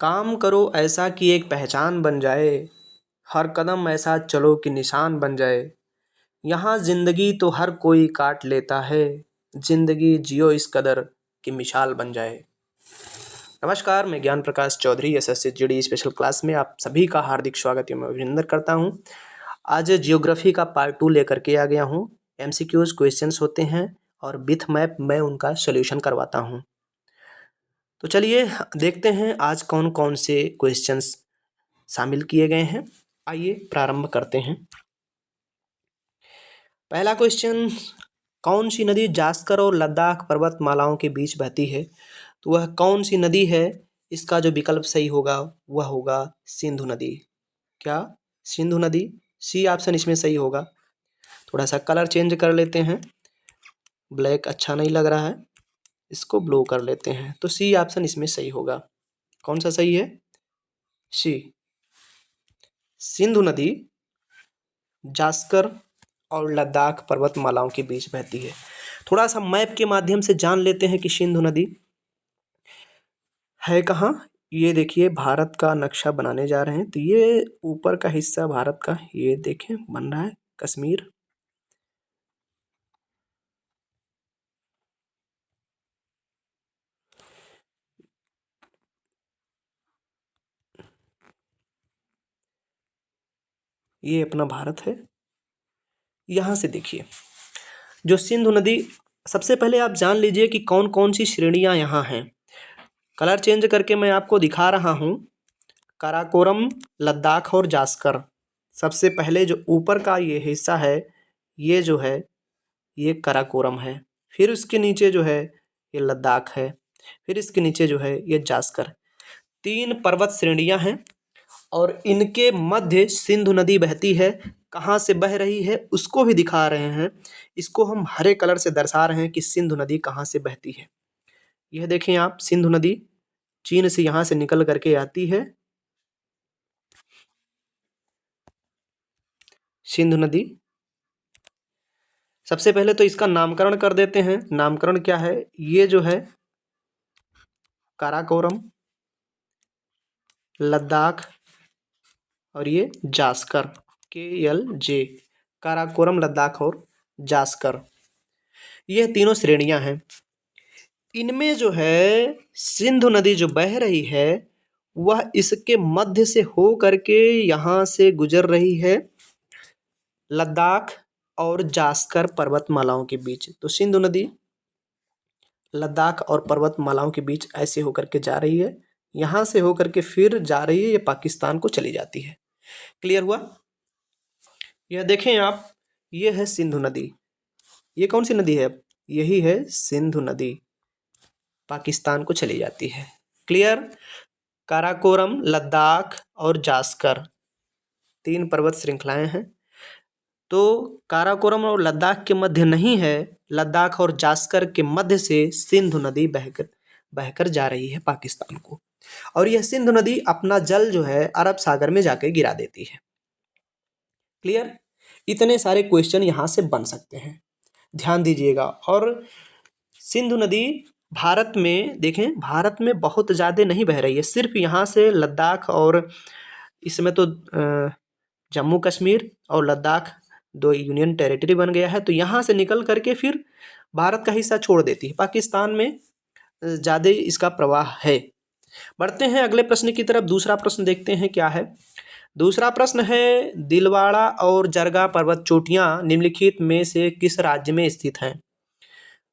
काम करो ऐसा कि एक पहचान बन जाए, हर कदम ऐसा चलो कि निशान बन जाए। यहाँ ज़िंदगी तो हर कोई काट लेता है, ज़िंदगी जियो इस कदर कि मिसाल बन जाए। नमस्कार, मैं Gyan Prakash Chaudhary SSC GD special class में आप सभी का हार्दिक स्वागत एवं अभिनंदन करता हूँ। आज जियोग्राफी का पार्ट 2 लेकर के आ गया हूँ। एमसीक्यूज क्वेश्चंस होते हैं और विथ मैप मैं उनका सॉल्यूशन करवाता हूँ। तो चलिए देखते हैं आज कौन कौन से क्वेश्चंस शामिल किए गए हैं। आइए प्रारंभ करते हैं। पहला क्वेश्चन, कौन सी नदी जास्कर और लद्दाख पर्वतमालाओं के बीच बहती है? तो वह कौन सी नदी है? इसका जो विकल्प सही होगा वह होगा सिंधु नदी। क्या सिंधु नदी? सी ऑप्शन इसमें सही होगा। थोड़ा सा कलर चेंज कर लेते हैं, ब्लैक अच्छा नहीं लग रहा है, इसको ब्लू कर लेते हैं। तो सी ऑप्शन इसमें सही होगा। कौन सा सही है? सी, सिंधु नदी जास्कर और लद्दाख पर्वतमालाओं के बीच बहती है। थोड़ा सा मैप के माध्यम से जान लेते हैं कि सिंधु नदी है कहाँ। ये देखिए, भारत का नक्शा बनाने जा रहे हैं तो ये ऊपर का हिस्सा भारत का, ये देखें बन रहा है कश्मीर। ये अपना भारत है। यहाँ से देखिए जो सिंधु नदी, सबसे पहले आप जान लीजिए कि कौन कौन सी श्रेणियाँ यहाँ हैं। कलर चेंज करके मैं आपको दिखा रहा हूँ। काराकोरम, लद्दाख और जास्कर। सबसे पहले जो ऊपर का ये हिस्सा है, ये जो है ये काराकोरम है। फिर उसके नीचे जो है ये लद्दाख है। फिर इसके नीचे जो है ये जास्कर। 3 पर्वत श्रेणियां हैं और इनके मध्य सिंधु नदी बहती है। कहाँ से बह रही है उसको भी दिखा रहे हैं। इसको हम हरे कलर से दर्शा रहे हैं कि सिंधु नदी कहाँ से बहती है। यह देखें आप, सिंधु नदी चीन से यहाँ से निकल करके आती है। सिंधु नदी, सबसे पहले तो इसका नामकरण कर देते हैं। नामकरण क्या है? ये जो है काराकोरम, लद्दाख और ये जास्कर, KLJ, काराकोरम, लद्दाख और जास्कर। यह तीनों श्रेणियां हैं। इनमें जो है सिंधु नदी जो बह रही है वह इसके मध्य से हो करके यहाँ से गुजर रही है लद्दाख और जास्कर पर्वतमालाओं के बीच। तो सिंधु नदी लद्दाख और पर्वतमालाओं के बीच ऐसे होकर के जा रही है। यहाँ से होकर के फिर जा रही है, ये पाकिस्तान को चली जाती है। क्लियर हुआ? यह देखें आप, ये है सिंधु नदी। ये कौन सी नदी है? यही है सिंधु नदी, पाकिस्तान को चली जाती है। क्लियर? काराकोरम, लद्दाख और जास्कर 3 पर्वत श्रृंखलाएं हैं। तो काराकोरम और लद्दाख के मध्य नहीं है, लद्दाख और जास्कर के मध्य से सिंधु नदी बहकर बहकर जा रही है पाकिस्तान को। और यह सिंधु नदी अपना जल जो है अरब सागर में जाके गिरा देती है। क्लियर? इतने सारे क्वेश्चन यहाँ से बन सकते हैं, ध्यान दीजिएगा। और सिंधु नदी भारत में देखें, भारत में बहुत ज़्यादा नहीं बह रही है, सिर्फ यहाँ से लद्दाख और इसमें तो जम्मू कश्मीर और लद्दाख 2 यूनियन टेरिटरी बन गया है। तो यहाँ से निकल करके फिर भारत का हिस्सा छोड़ देती है। पाकिस्तान में ज़्यादा इसका प्रवाह है। बढ़ते हैं अगले प्रश्न की तरफ। दूसरा प्रश्न देखते हैं क्या है। दूसरा प्रश्न है, दिलवाड़ा और जरगा पर्वत चोटियाँ निम्नलिखित में से किस राज्य में स्थित हैं?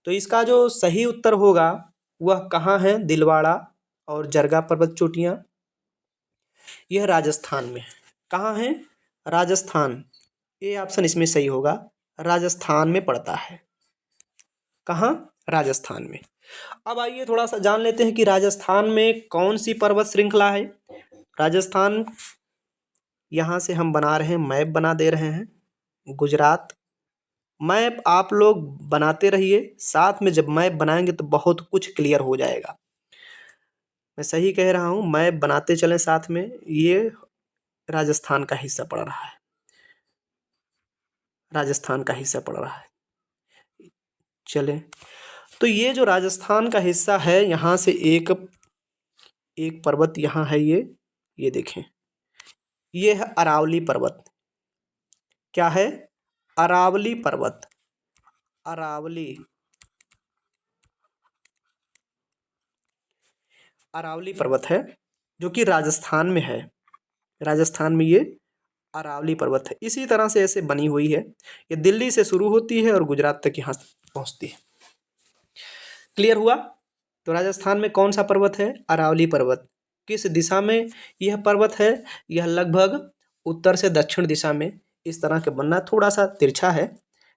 तो इसका जो सही उत्तर होगा वह कहाँ है? दिलवाड़ा और जरगा पर्वत चोटियाँ, यह राजस्थान में। कहाँ है? राजस्थान। ये ऑप्शन इसमें सही होगा, राजस्थान में पड़ता है। कहाँ? राजस्थान में। अब आइए थोड़ा सा जान लेते हैं कि राजस्थान में कौन सी पर्वत श्रृंखला है। राजस्थान, यहाँ से हम बना रहे हैं, मैप बना दे रहे हैं गुजरात। मैप आप लोग बनाते रहिए, साथ में जब मैप बनाएंगे तो बहुत कुछ क्लियर हो जाएगा। मैं सही कह रहा हूँ, मैप बनाते चलें साथ में। ये राजस्थान का हिस्सा पड़ रहा है, राजस्थान का हिस्सा पड़ रहा है। चलें, तो ये जो राजस्थान का हिस्सा है, यहाँ से एक एक पर्वत यहाँ है, ये देखें, ये है अरावली पर्वत। क्या है? अरावली पर्वत। अरावली पर्वत है जो कि राजस्थान में है। राजस्थान में ये अरावली पर्वत है। इसी तरह से ऐसे बनी हुई है। ये दिल्ली से शुरू होती है और गुजरात तक यहाँ पहुँचती है। क्लियर हुआ? तो राजस्थान में कौन सा पर्वत है? अरावली पर्वत। किस दिशा में यह पर्वत है? यह लगभग उत्तर से दक्षिण दिशा में इस तरह के बनना, थोड़ा सा तिरछा है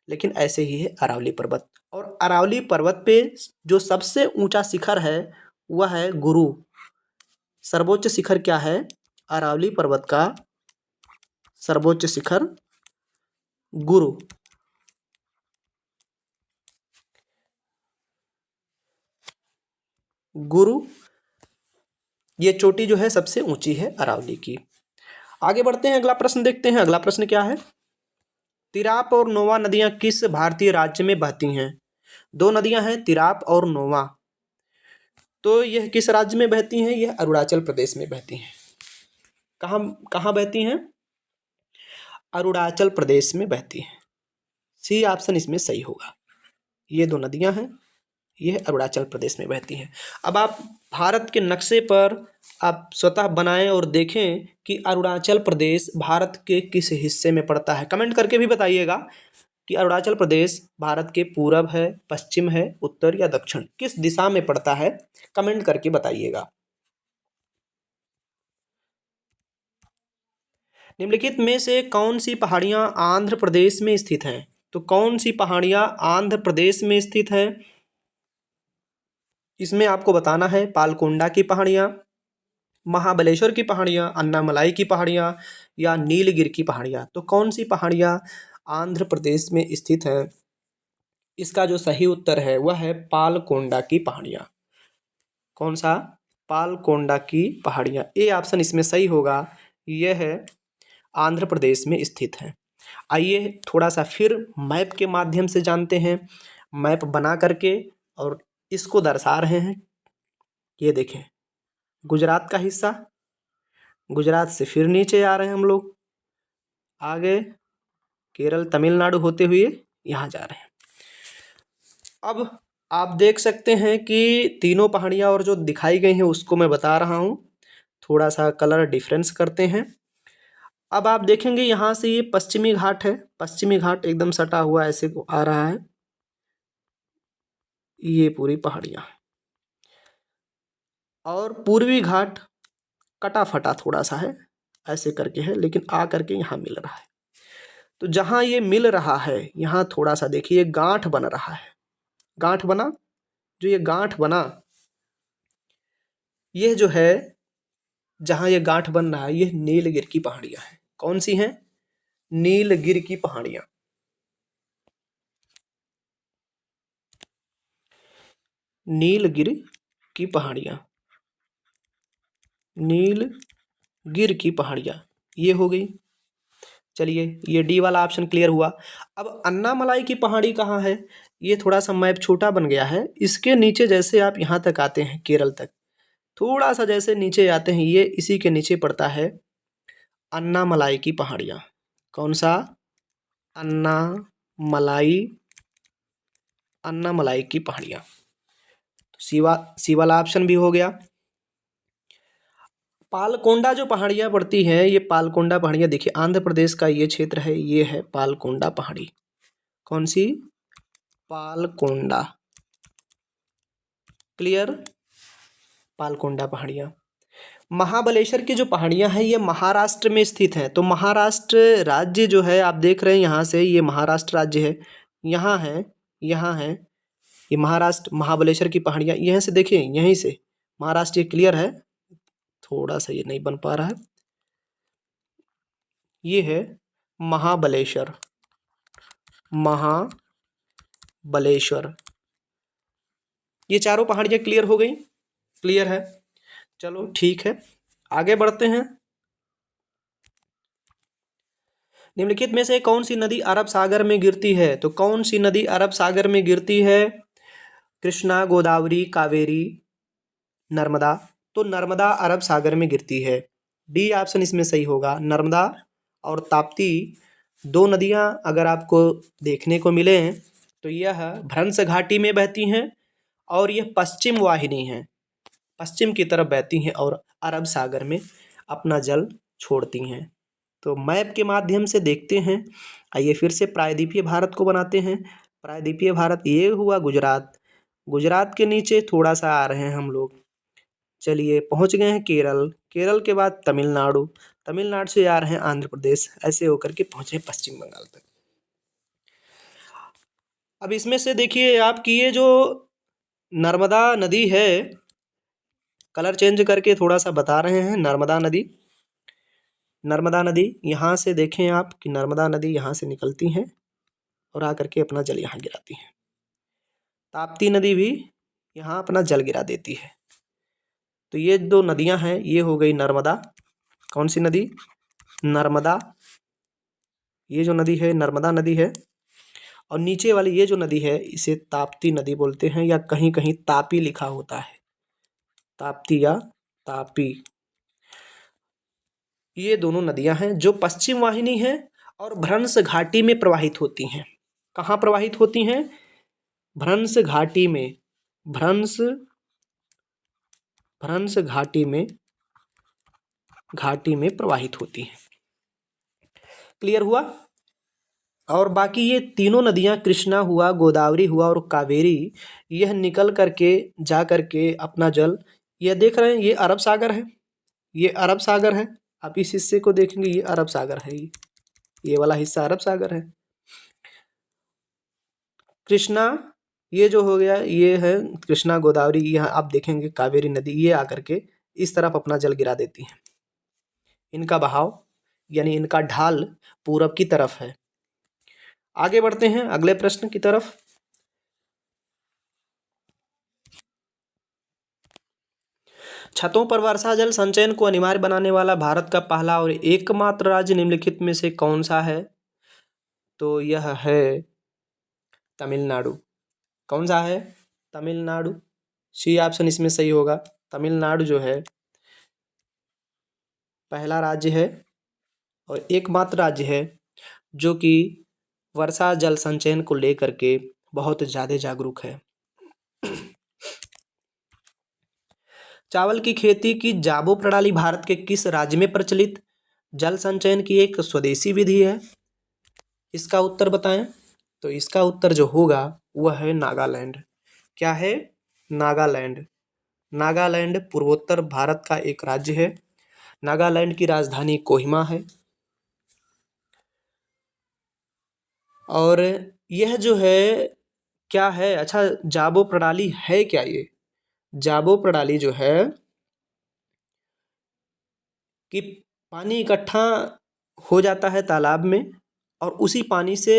लेकिन ऐसे ही है अरावली पर्वत। और अरावली पर्वत पे जो सबसे ऊंचा शिखर है वह है गुरु। सर्वोच्च शिखर क्या है? अरावली पर्वत का सर्वोच्च शिखर गुरु। गुरु ये चोटी जो है सबसे ऊंची है अरावली की। आगे बढ़ते हैं, अगला प्रश्न देखते हैं। अगला प्रश्न क्या है? तिराप और नोवा नदियां किस भारतीय राज्य में बहती हैं? दो नदियां हैं, तिराप और नोवा। तो यह किस राज्य में बहती हैं? यह अरुणाचल प्रदेश में बहती हैं। कहाँ कहाँ बहती हैं? अरुणाचल प्रदेश में बहती हैं। सी ऑप्शन इसमें सही होगा। ये दो नदियां हैं, यह अरुणाचल प्रदेश में बहती हैं। अब आप भारत के नक्शे पर आप स्वतः बनाएं और देखें कि अरुणाचल प्रदेश भारत के किस हिस्से में पड़ता है। कमेंट करके भी बताइएगा कि अरुणाचल प्रदेश भारत के पूरब है, पश्चिम है, उत्तर या दक्षिण, किस दिशा में पड़ता है, कमेंट करके बताइएगा। निम्नलिखित में से कौन सी पहाड़ियां आंध्र प्रदेश में स्थित हैं? तो कौन सी पहाड़ियां आंध्र प्रदेश में स्थित हैं? इसमें आपको बताना है पालकोंडा की पहाड़ियां, महाबलेश्वर की पहाड़ियां, अन्नामलाई की पहाड़ियां या नीलगिरी की पहाड़ियां। तो कौन सी पहाड़ियां आंध्र प्रदेश में स्थित है? इसका जो सही उत्तर है वह है पालकोंडा की पहाड़ियां। कौन सा? पालकोंडा की पहाड़ियां। ए ऑप्शन इसमें सही होगा। यह है आंध्र प्रदेश में स्थित है। आइए थोड़ा सा फिर मैप के माध्यम से जानते हैं। मैप बना करके और इसको दर्शा रहे हैं। ये देखें, गुजरात का हिस्सा, गुजरात से फिर नीचे आ रहे हैं हम लोग, आगे केरल तमिलनाडु होते हुए यहाँ जा रहे हैं। अब आप देख सकते हैं कि तीनों पहाड़ियाँ और जो दिखाई गई हैं उसको मैं बता रहा हूँ। थोड़ा सा कलर डिफरेंस करते हैं। अब आप देखेंगे यहाँ से ये पश्चिमी घाट है, पश्चिमी घाट एकदम सटा हुआ ऐसे आ रहा है, ये पूरी पहाड़ियाँ। और पूर्वी घाट कटा फटा थोड़ा सा है, ऐसे करके है, लेकिन आ करके यहाँ मिल रहा है। तो जहाँ ये मिल रहा है यहाँ थोड़ा सा देखिए गांठ बन रहा है। गांठ बना, जो ये गांठ बना, यह जो है जहाँ ये गांठ बन रहा है ये नीलगिरी की पहाड़ियाँ हैं। कौन सी हैं? नीलगिरी की पहाड़ियाँ। नीलगिरी की पहाड़ियाँ, नीलगिरी की पहाड़ियाँ ये हो गई। चलिए ये डी वाला ऑप्शन क्लियर हुआ। अब अन्नामलाई की पहाड़ी कहाँ है? ये थोड़ा सा मैप छोटा बन गया है। इसके नीचे जैसे आप यहाँ तक आते हैं केरल तक, थोड़ा सा जैसे नीचे आते हैं, ये इसी के नीचे पड़ता है अन्नामलाई की पहाड़ियाँ। कौन सा? अन्नामलाई, अन्नामलाई की पहाड़ियाँ। सी वाला ऑप्शन भी हो गया। पालकोंडा जो पहाड़ियाँ पड़ती हैं, ये पालकोंडा पहाड़ियाँ देखिए आंध्र प्रदेश का ये क्षेत्र है, ये है पालकोंडा पहाड़ी। कौन सी? पालकोंडा। क्लियर? पालकोंडा पहाड़ियाँ। महाबलेश्वर की जो पहाड़ियाँ हैं ये महाराष्ट्र में स्थित हैं। तो महाराष्ट्र राज्य जो है आप देख रहे हैं यहाँ से, ये महाराष्ट्र राज्य है, यहाँ है, यहाँ है, ये महाराष्ट्र। महाबलेश्वर की पहाड़ियाँ यहाँ से देखिए, यहीं से महाराष्ट्र। ये क्लियर है? थोड़ा सा ये नहीं बन पा रहा है। ये है महाबलेश्वर, महाबलेश्वर। ये चारों पहाड़ियाँ क्लियर हो गई? क्लियर है? चलो ठीक है, आगे बढ़ते हैं। निम्नलिखित में से कौन सी नदी अरब सागर में गिरती है? तो कौन सी नदी अरब सागर में गिरती है? कृष्णा, गोदावरी, कावेरी, नर्मदा। तो नर्मदा अरब सागर में गिरती है। डी ऑप्शन इसमें सही होगा। नर्मदा और ताप्ती दो नदियां अगर आपको देखने को मिले तो यह भ्रंश घाटी में बहती हैं और यह पश्चिम वाहिनी है, पश्चिम की तरफ बहती हैं और अरब सागर में अपना जल छोड़ती हैं। तो मैप के माध्यम से देखते हैं। आइए फिर से प्रायद्वीपीय भारत को बनाते हैं। प्रायद्वीपीय भारत ये हुआ गुजरात। गुजरात के नीचे थोड़ा सा आ रहे हैं हम लोग। चलिए पहुंच गए हैं केरल। केरल के बाद तमिलनाडु। तमिलनाडु से आ रहे हैं आंध्र प्रदेश। ऐसे होकर के पहुंचे पश्चिम बंगाल तक। अब इसमें से देखिए आपकी ये जो नर्मदा नदी है, कलर चेंज करके थोड़ा सा बता रहे हैं। नर्मदा नदी, नर्मदा नदी यहाँ से देखें आप कि नर्मदा नदी यहाँ से निकलती हैं और आकर के अपना जल यहाँ गिराती हैं। ताप्ती नदी भी यहाँ अपना जल गिरा देती है। तो ये दो नदियाँ हैं, ये हो गई नर्मदा। कौन सी नदी? नर्मदा। ये जो नदी है नर्मदा नदी है। और नीचे वाली ये जो नदी है इसे ताप्ती नदी बोलते हैं, या कहीं कहीं तापी लिखा होता है, ताप्ती या तापी। ये दोनों नदियां हैं जो पश्चिम वाहिनी है और भ्रंश घाटी में प्रवाहित होती हैं। कहाँ प्रवाहित होती हैं? भ्रंश घाटी में। भ्रंश भ्रंश घाटी में प्रवाहित होती हैं। क्लियर हुआ? और बाकी ये तीनों नदियां, कृष्णा हुआ, गोदावरी हुआ और कावेरी, यह निकल करके जा करके अपना जल, यह देख रहे हैं ये अरब सागर है, ये अरब सागर है। आप इस हिस्से को देखेंगे ये अरब सागर है, ये वाला हिस्सा अरब सागर है। कृष्णा ये जो हो गया ये है कृष्णा, गोदावरी, यहाँ आप देखेंगे कावेरी नदी, ये आकर के इस तरफ अपना जल गिरा देती हैं। इनका बहाव यानी इनका ढाल पूरब की तरफ है। आगे बढ़ते हैं अगले प्रश्न की तरफ। छतों पर वर्षा जल संचयन को अनिवार्य बनाने वाला भारत का पहला और एकमात्र राज्य निम्नलिखित में से कौन सा है? तो यह है तमिलनाडु। कौन सा है? तमिलनाडु। सी ऑप्शन इसमें सही होगा। तमिलनाडु जो है पहला राज्य है और एकमात्र राज्य है जो कि वर्षा जल संचयन को लेकर के बहुत ज़्यादा जागरूक है। चावल की खेती की जाबो प्रणाली भारत के किस राज्य में प्रचलित जल संचयन की एक स्वदेशी विधि है? इसका उत्तर बताएं। तो इसका उत्तर जो होगा वह है नागालैंड। क्या है? नागालैंड। नागालैंड पूर्वोत्तर भारत का एक राज्य है। नागालैंड की राजधानी कोहिमा है। और यह जो है क्या है? अच्छा, जाबो प्रणाली है क्या? ये जाबो प्रणाली जो है कि पानी इकट्ठा हो जाता है तालाब में और उसी पानी से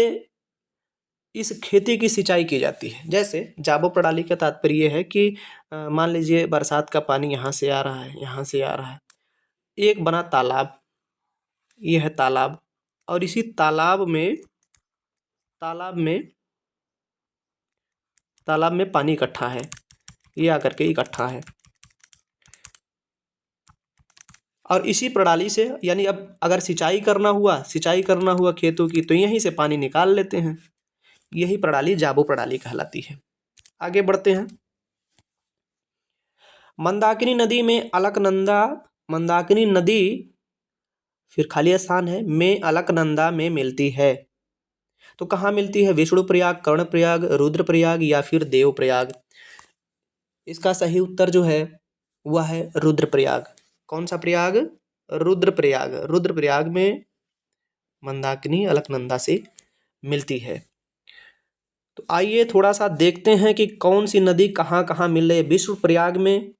इस खेती की सिंचाई की जाती है। जैसे जाबो प्रणाली का तात्पर्य ये है कि मान लीजिए बरसात का पानी यहाँ से आ रहा है, यहाँ से आ रहा है, एक बना तालाब, ये है तालाब, और इसी तालाब में तालाब में पानी इकट्ठा है, ये आकर के इकट्ठा है। और इसी प्रणाली से यानी अब अगर सिंचाई करना हुआ खेतों की तो यहीं से पानी निकाल लेते हैं। यही प्रणाली जाबो प्रणाली कहलाती है। आगे बढ़ते हैं। मंदाकिनी नदी में अलकनंदा, मंदाकिनी नदी फिर खाली स्थान है में अलकनंदा में मिलती है। तो कहाँ मिलती है? विष्णुप्रयाग, कर्णप्रयाग, रुद्रप्रयाग या फिर देवप्रयाग? इसका सही उत्तर जो है वह है रुद्रप्रयाग। कौन सा प्रयाग? रुद्रप्रयाग। रुद्रप्रयाग में मंदाकिनी अलकनंदा से मिलती है। तो आइए थोड़ा सा देखते हैं कि कौन सी नदी कहाँ कहाँ मिल रही है। विष्णुप्रयाग में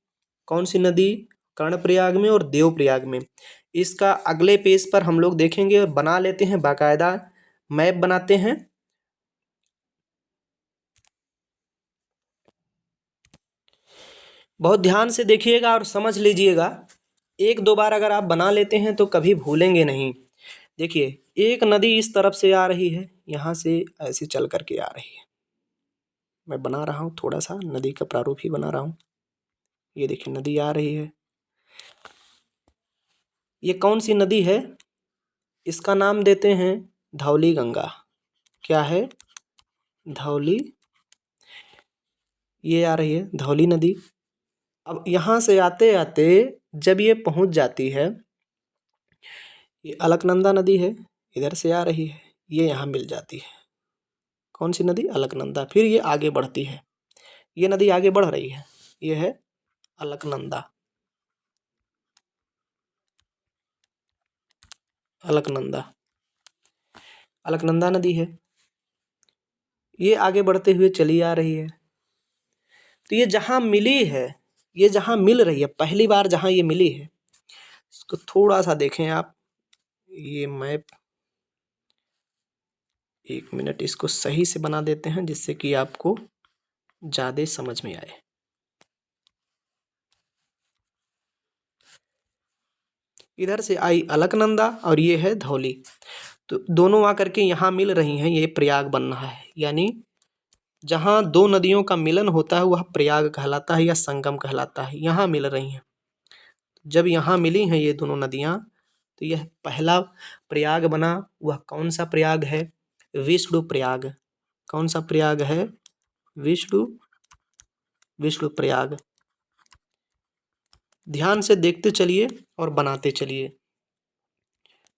कौन सी नदी? कर्णप्रयाग में और देवप्रयाग में। इसका अगले पेज पर हम लोग देखेंगे और बना लेते हैं, बाकायदा मैप बनाते हैं। बहुत ध्यान से देखिएगा और समझ लीजिएगा। एक दो बार अगर आप बना लेते हैं तो कभी भूलेंगे नहीं। देखिए एक नदी इस तरफ से आ रही है, यहाँ से ऐसे चल करके आ रही है। मैं बना रहा हूँ थोड़ा सा नदी का प्रारूप ही बना रहा हूँ। ये देखिए नदी आ रही है, ये कौन सी नदी है? इसका नाम देते हैं धौली गंगा। क्या है? धौली। ये आ रही है धौली नदी। अब यहाँ से आते आते जब ये पहुँच जाती है, ये अलकनंदा नदी है, इधर से आ रही है, ये यहाँ मिल जाती है। कौन सी नदी? अलकनंदा। फिर ये आगे बढ़ती है, ये नदी आगे बढ़ रही है, ये है अलकनंदा। अलकनंदा, अलकनंदा नदी है, ये आगे बढ़ते हुए चली आ रही है। तो ये जहाँ मिली है, ये जहाँ मिल रही है, पहली बार जहाँ ये मिली है, इसको थोड़ा सा देखें आप। ये मैप, एक मिनट, इसको सही से बना देते हैं जिससे कि आपको ज़्यादा समझ में आए। इधर से आई अलकनंदा और ये है धौली, तो दोनों आकर के यहाँ मिल रही हैं, ये प्रयाग बन रहा है। यानी जहाँ दो नदियों का मिलन होता है वह प्रयाग कहलाता है या संगम कहलाता है। यहाँ मिल रही हैं, जब यहाँ मिली हैं ये दोनों नदियाँ, तो यह पहला प्रयाग बना। वह कौन सा प्रयाग है? विष्णु प्रयाग। कौन सा प्रयाग है? विष्णु प्रयाग। ध्यान से देखते चलिए और बनाते चलिए।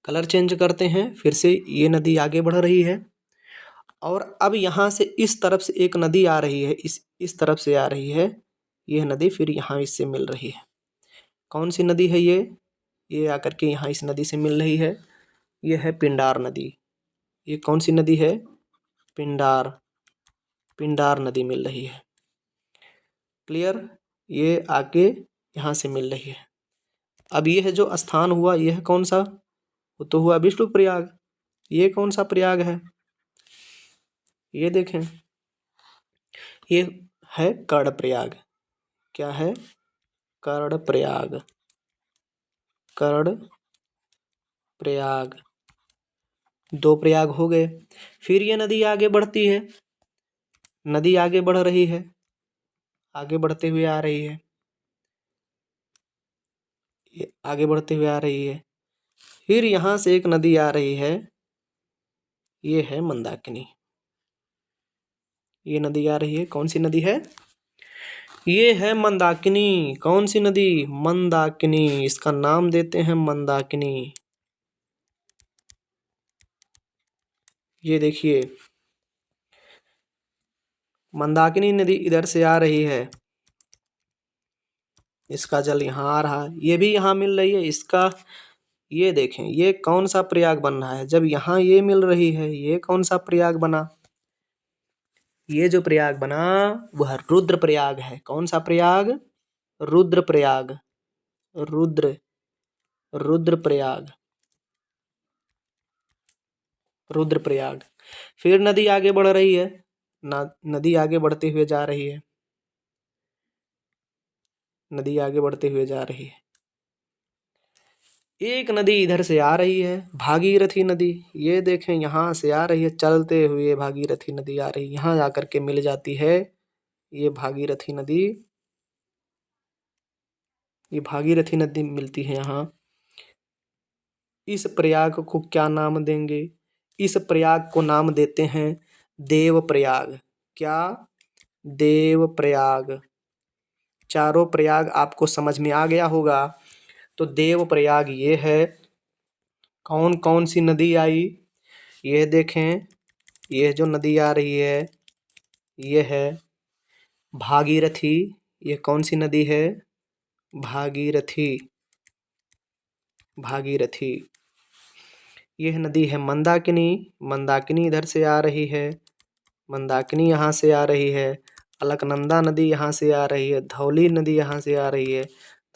कलर चेंज करते हैं, फिर से ये नदी आगे बढ़ रही है और अब यहाँ से इस तरफ से एक नदी आ रही है, इस तरफ से आ रही है यह नदी, फिर यहाँ इससे मिल रही है। कौन सी नदी है ये आकर के यहाँ इस नदी से मिल रही है, ये है पिंडार नदी। ये कौन सी नदी है? पिंडार नदी मिल रही है। क्लियर? ये आके यहाँ से मिल रही है। अब ये है जो स्थान हुआ, यह कौन सा? वो तो हुआ विष्णु प्रयाग। ये कौन सा प्रयाग है? ये देखें, ये है कर्ण प्रयाग। क्या है? कर्ण प्रयाग। कर्ण प्रयाग, दो प्रयाग हो गए। फिर ये नदी आगे बढ़ती है, नदी आगे बढ़ रही है, आगे बढ़ते हुए आ रही है, ये आगे बढ़ते हुए आ रही है। फिर यहाँ से एक नदी आ रही है, ये है मंदाकिनी। ये नदी आ रही है, कौन सी नदी है? ये है मंदाकिनी। कौन सी नदी? मंदाकिनी। इसका नाम देते हैं मंदाकिनी। ये देखिए, मंदाकिनी नदी इधर से आ रही है, इसका जल यहाँ आ रहा है, ये भी यहाँ मिल रही है। इसका ये देखें, ये कौन सा प्रयाग बन रहा है? जब यहाँ ये मिल रही है, ये कौन सा प्रयाग बना? ये जो प्रयाग बना वह रुद्र प्रयाग है। कौन सा प्रयाग? रुद्र प्रयाग। रुद्र प्रयाग। रुद्र प्रयाग। फिर नदी आगे बढ़ रही है, नदी आगे बढ़ते हुए जा रही है, नदी आगे बढ़ते हुए जा रही है। एक नदी इधर से आ रही है, भागीरथी नदी। ये देखें, यहाँ से आ रही है, चलते हुए भागीरथी नदी आ रही है, यहाँ जाकर के मिल जाती है ये भागीरथी नदी। ये भागीरथी नदी मिलती है यहाँ। इस प्रयाग को क्या नाम देंगे? इस प्रयाग को नाम देते हैं देव प्रयाग। क्या? देव प्रयाग। चारों प्रयाग आपको समझ में आ गया होगा। तो देव प्रयाग ये है। कौन कौन सी नदी आई? ये देखें, ये जो नदी आ रही है ये है भागीरथी। ये कौन सी नदी है? भागीरथी। भागीरथी। यह नदी है मंदाकिनी। मंदाकिनी इधर से आ रही है, मंदाकिनी यहाँ से आ रही है। अलकनंदा नदी यहाँ से आ रही है, धौली नदी यहाँ से आ रही है,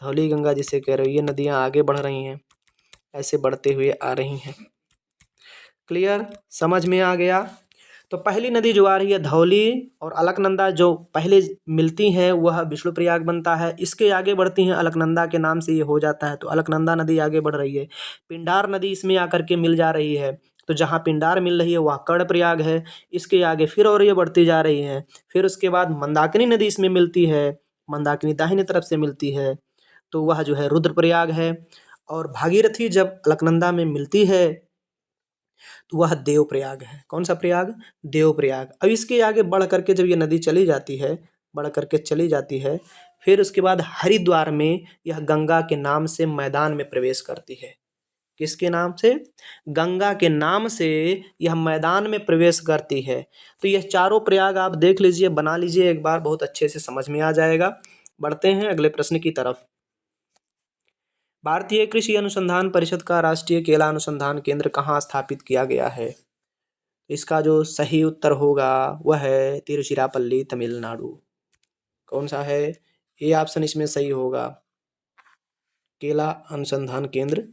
धौली गंगा जिसे कह रहे हो। ये नदियाँ आगे बढ़ रही हैं, ऐसे बढ़ते हुए आ रही हैं। क्लियर? समझ में आ गया? तो पहली नदी जो आ रही है धौली और अलकनंदा, जो पहले मिलती हैं वह विष्णु प्रयाग बनता है। इसके आगे बढ़ती हैं, अलकनंदा के नाम से ये हो जाता है, तो अलकनंदा नदी आगे बढ़ रही है। पिंडार नदी इसमें आकर के मिल जा रही है, तो जहाँ पिंडार मिल रही है वह कर्ण प्रयाग है। इसके आगे फिर और ये बढ़ती जा रही है। फिर उसके बाद मंदाकिनी नदी इसमें मिलती है, मंदाकिनी दाहिने तरफ से मिलती है, तो वह जो है रुद्रप्रयाग है। और भागीरथी जब अलकनंदा में मिलती है तो वह देवप्रयाग है। कौन सा प्रयाग? देवप्रयाग। अब इसके आगे बढ़ करके जब ये नदी चली जाती है, बढ़ करके चली जाती है, फिर उसके बाद हरिद्वार में यह गंगा के नाम से मैदान में प्रवेश करती है। किसके नाम से? गंगा के नाम से यह मैदान में प्रवेश करती है। तो यह चारों प्रयाग आप देख लीजिए, बना लीजिए एक बार, बहुत अच्छे से समझ में आ जाएगा। बढ़ते हैं अगले प्रश्न की तरफ। भारतीय कृषि अनुसंधान परिषद का राष्ट्रीय केला अनुसंधान केंद्र कहाँ स्थापित किया गया है? इसका जो सही उत्तर होगा वह है तिरुचिरापल्ली, तमिलनाडु। कौन सा है? ये ऑप्शन इसमें सही होगा। केला अनुसंधान केंद्र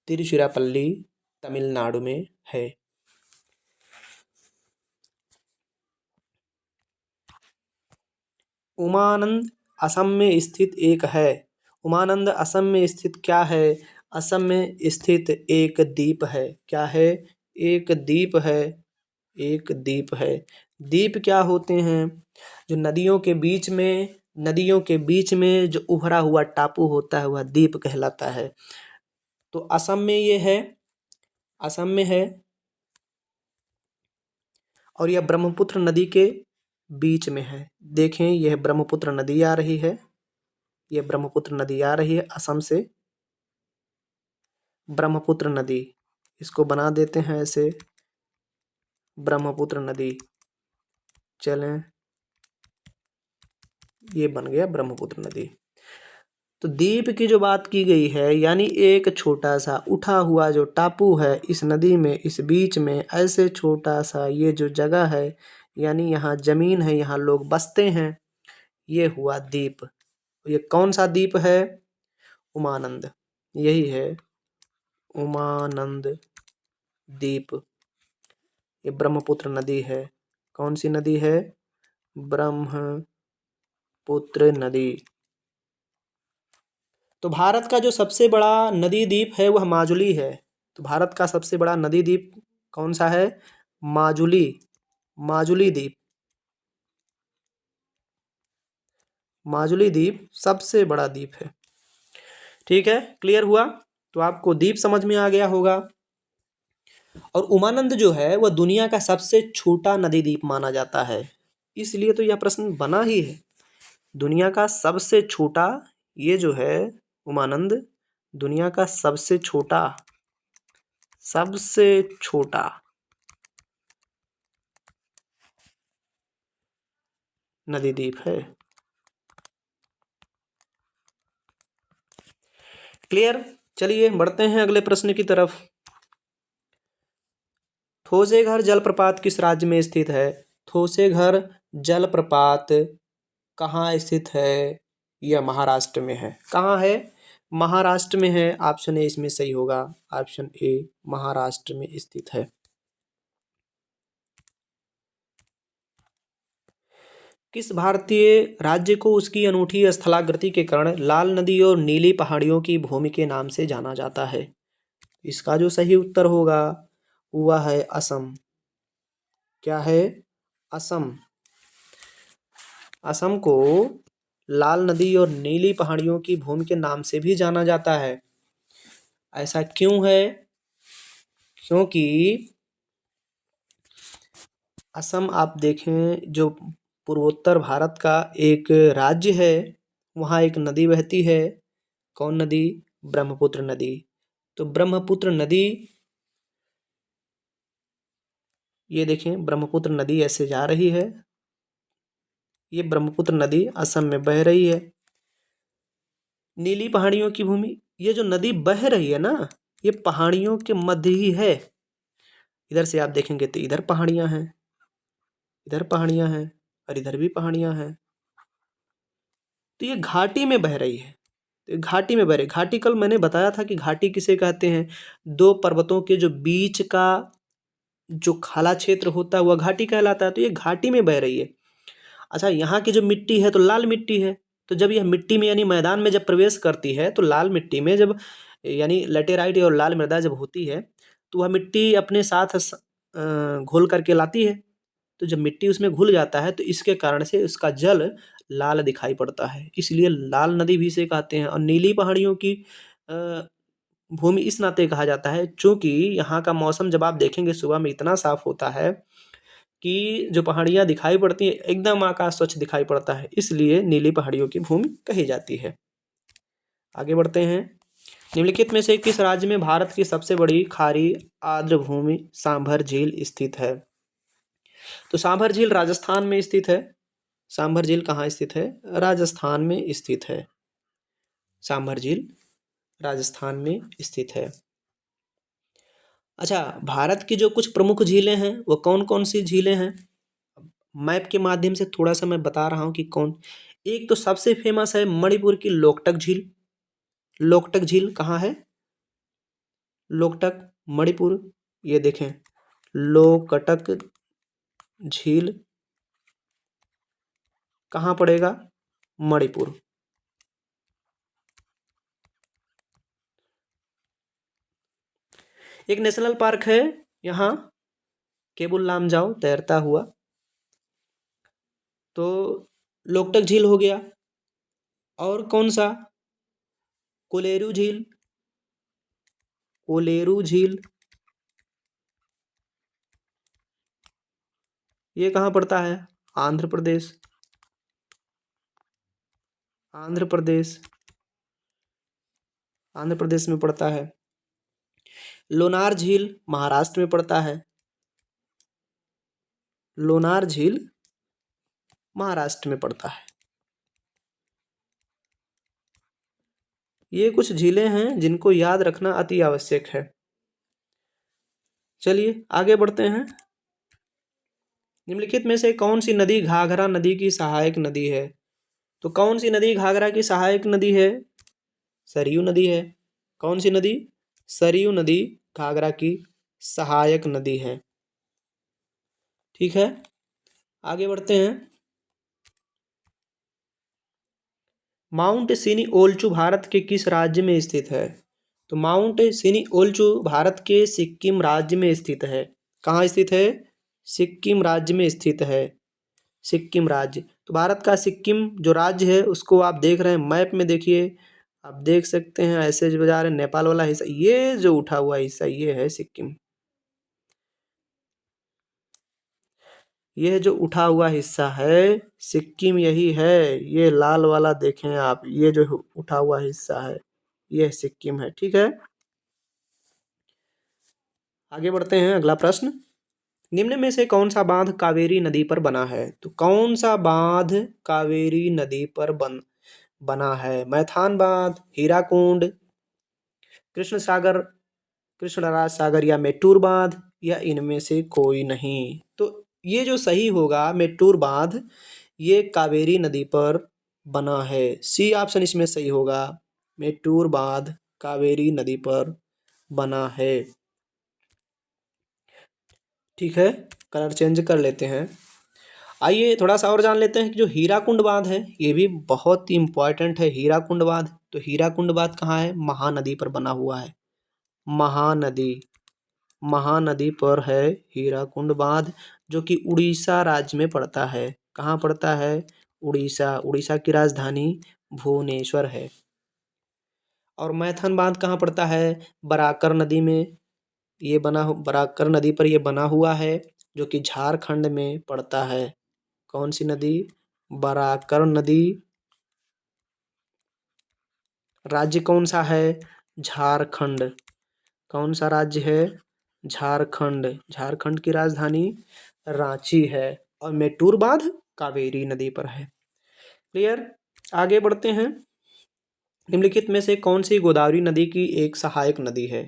तिरुचिरापल्ली, तमिलनाडु में है। उमानंद असम में स्थित एक है। उमानंद असम में स्थित क्या है? असम में स्थित एक द्वीप है। क्या है? एक द्वीप है। एक द्वीप है। द्वीप क्या होते हैं? जो नदियों के बीच में जो उभरा हुआ टापू होता है वह द्वीप कहलाता है। तो असम में ये है, असम में है, और यह ब्रह्मपुत्र नदी के बीच में है। देखें, यह ब्रह्मपुत्र नदी आ रही है, यह ब्रह्मपुत्र नदी आ रही है असम से। ब्रह्मपुत्र नदी, इसको बना देते हैं ऐसे, ब्रह्मपुत्र नदी। चलें, ये बन गया ब्रह्मपुत्र नदी। तो द्वीप की जो बात की गई है, यानी एक छोटा सा उठा हुआ जो टापू है इस नदी में, इस बीच में ऐसे छोटा सा ये जो जगह है, यानी यहाँ जमीन है, यहाँ लोग बसते हैं, ये हुआ द्वीप। ये कौन सा द्वीप है? उमानंद, यही है उमानंद द्वीप। ये ब्रह्मपुत्र नदी है। कौन सी नदी है? ब्रह्मपुत्र नदी। तो भारत का जो सबसे बड़ा नदी द्वीप है वह माजुली है। तो भारत का सबसे बड़ा नदी द्वीप कौन सा है? माजुली, माजुली द्वीप। माजुली द्वीप सबसे बड़ा द्वीप है। ठीक है, क्लियर हुआ? तो आपको द्वीप समझ में आ गया होगा। और उमानंद जो है वह दुनिया का सबसे छोटा नदी द्वीप माना जाता है, इसलिए तो यह प्रश्न बना ही है। दुनिया का सबसे छोटा, ये जो है उमानंद, दुनिया का सबसे छोटा नदी द्वीप है। क्लियर? चलिए बढ़ते हैं अगले प्रश्न की तरफ। थोसेघर जलप्रपात किस राज्य में स्थित है? थोसेघर जलप्रपात कहाँ स्थित है? यह महाराष्ट्र में है। कहाँ है? महाराष्ट्र में है। ऑप्शन ए इसमें सही होगा। ऑप्शन ए महाराष्ट्र में स्थित है। किस भारतीय राज्य को उसकी अनूठी स्थलाकृति के कारण लाल नदी और नीली पहाड़ियों की भूमि के नाम से जाना जाता है? इसका जो सही उत्तर होगा वह है असम। क्या है? असम। असम को लाल नदी और नीली पहाड़ियों की भूमि के नाम से भी जाना जाता है। ऐसा क्यों है? क्योंकि असम आप देखें, जो पूर्वोत्तर भारत का एक राज्य है, वहाँ एक नदी बहती है। कौन नदी? ब्रह्मपुत्र नदी। तो ब्रह्मपुत्र नदी, ये देखें ब्रह्मपुत्र नदी ऐसे जा रही है, ये ब्रह्मपुत्र नदी असम में बह रही है। नीली पहाड़ियों की भूमि, ये जो नदी बह रही है ना, ये पहाड़ियों के मध्य ही है। इधर से आप देखेंगे तो इधर पहाड़ियां हैं, इधर पहाड़ियां हैं, और इधर भी पहाड़ियां हैं। तो ये घाटी में बह रही है। तो घाटी में बह रही, घाटी कल मैंने बताया था कि घाटी किसे कहते हैं? दो पर्वतों के जो बीच का जो खाला क्षेत्र होता है वह घाटी कहलाता है। तो ये घाटी में बह रही है। अच्छा, यहाँ की जो मिट्टी है तो लाल मिट्टी है। तो जब यह मिट्टी में यानी मैदान में जब प्रवेश करती है तो लाल मिट्टी में जब यानी लेटेराइट और लाल मृदा जब होती है तो वह मिट्टी अपने साथ घोल करके लाती है। तो जब मिट्टी उसमें घुल जाता है तो इसके कारण से उसका जल लाल दिखाई पड़ता है, इसलिए लाल नदी भी इसे कहते हैं। और नीली पहाड़ियों की भूमि इस नाते कहा जाता है क्योंकि यहाँ का मौसम जब आप देखेंगे सुबह में इतना साफ होता है कि जो पहाड़ियाँ दिखाई पड़ती हैं एकदम आकाश स्वच्छ दिखाई पड़ता है, इसलिए नीली पहाड़ियों की भूमि कही जाती है। आगे बढ़ते हैं। निम्नलिखित में से किस राज्य में भारत की सबसे बड़ी खारी आर्द्र भूमि सांभर झील स्थित है? तो सांभर झील राजस्थान में स्थित है। सांभर झील कहाँ स्थित है? राजस्थान में स्थित है। सांभर झील राजस्थान में स्थित है। अच्छा, भारत की जो कुछ प्रमुख झीलें हैं वो कौन कौन सी झीलें हैं? मैप के माध्यम से थोड़ा सा मैं बता रहा हूँ कि कौन। एक तो सबसे फेमस है मणिपुर की लोकटक झील। लोकटक झील कहाँ है? लोकटक मणिपुर। ये देखें, लोकटक झील कहाँ पड़ेगा? मणिपुर। एक नेशनल पार्क है यहाँ, केबुल लामजाओ तैरता हुआ। तो लोकटक झील हो गया, और कौन सा? कोलेरू झील। कोलेरू झील ये कहाँ पड़ता है? आंध्र प्रदेश। आंध्र प्रदेश, आंध्र प्रदेश में पड़ता है। लोनार झील महाराष्ट्र में पड़ता है। लोनार झील महाराष्ट्र में पड़ता है। ये कुछ झीलें हैं जिनको याद रखना अति आवश्यक है। चलिए आगे बढ़ते हैं। निम्नलिखित में से कौन सी नदी घाघरा नदी की सहायक नदी है? तो कौन सी नदी घाघरा की सहायक नदी है? सरयू नदी है। कौन सी नदी? सरयू नदी घाघरा की सहायक नदी है। ठीक है, आगे बढ़ते हैं। माउंट सिनी ओल्चू भारत के किस राज्य में स्थित है? तो माउंट सिनी ओल्चू भारत के सिक्किम राज्य में स्थित है। कहाँ स्थित है? सिक्किम राज्य में स्थित है। सिक्किम राज्य। तो भारत का सिक्किम जो राज्य है उसको आप देख रहे हैं मैप में, देखिए आप देख सकते हैं ऐसे जो बजा रहे नेपाल वाला हिस्सा, ये जो उठा हुआ हिस्सा ये है सिक्किम। यह जो उठा हुआ हिस्सा है सिक्किम यही है। ये लाल वाला देखें आप, ये जो उठा हुआ हिस्सा है यह सिक्किम है। ठीक है, आगे बढ़ते हैं। अगला प्रश्न, निम्न में से कौन सा बांध कावेरी नदी पर बना है? तो कौन सा बांध कावेरी नदी पर बना है? मैथान बांध, हीराकुंड, कृष्ण सागर, कृष्णराज सागर, या मेट्टूर बांध, या इनमें से कोई नहीं? तो ये जो सही होगा मेट्टूर बांध, ये कावेरी नदी पर बना है। सी ऑप्शन इसमें सही होगा। मेट्टूर बांध कावेरी नदी पर बना है। ठीक है, कलर चेंज कर लेते हैं। आइए थोड़ा सा और जान लेते हैं कि जो हीराकुंड बांध है ये भी बहुत ही इंपॉर्टेंट है। हीराकुंड बांध, तो हीराकुंड बांध कहाँ है? महानदी पर बना हुआ है। महानदी, महानदी पर है हीराकुंड बांध, जो कि उड़ीसा राज्य में पड़ता है। कहाँ पड़ता है? उड़ीसा। उड़ीसा की राजधानी भुवनेश्वर है। और मैथन बांध कहाँ पड़ता है? बराकर नदी में। ये बराकर नदी पर ये बना हुआ है, जो कि झारखंड में पड़ता है। कौन सी नदी? बराकर नदी। राज्य कौन सा है? झारखंड। कौन सा राज्य है? झारखंड। झारखंड की राजधानी रांची है। और मेट्टूर बांध कावेरी नदी पर है। क्लियर, आगे बढ़ते हैं। निम्नलिखित में से कौन सी गोदावरी नदी की एक सहायक नदी है?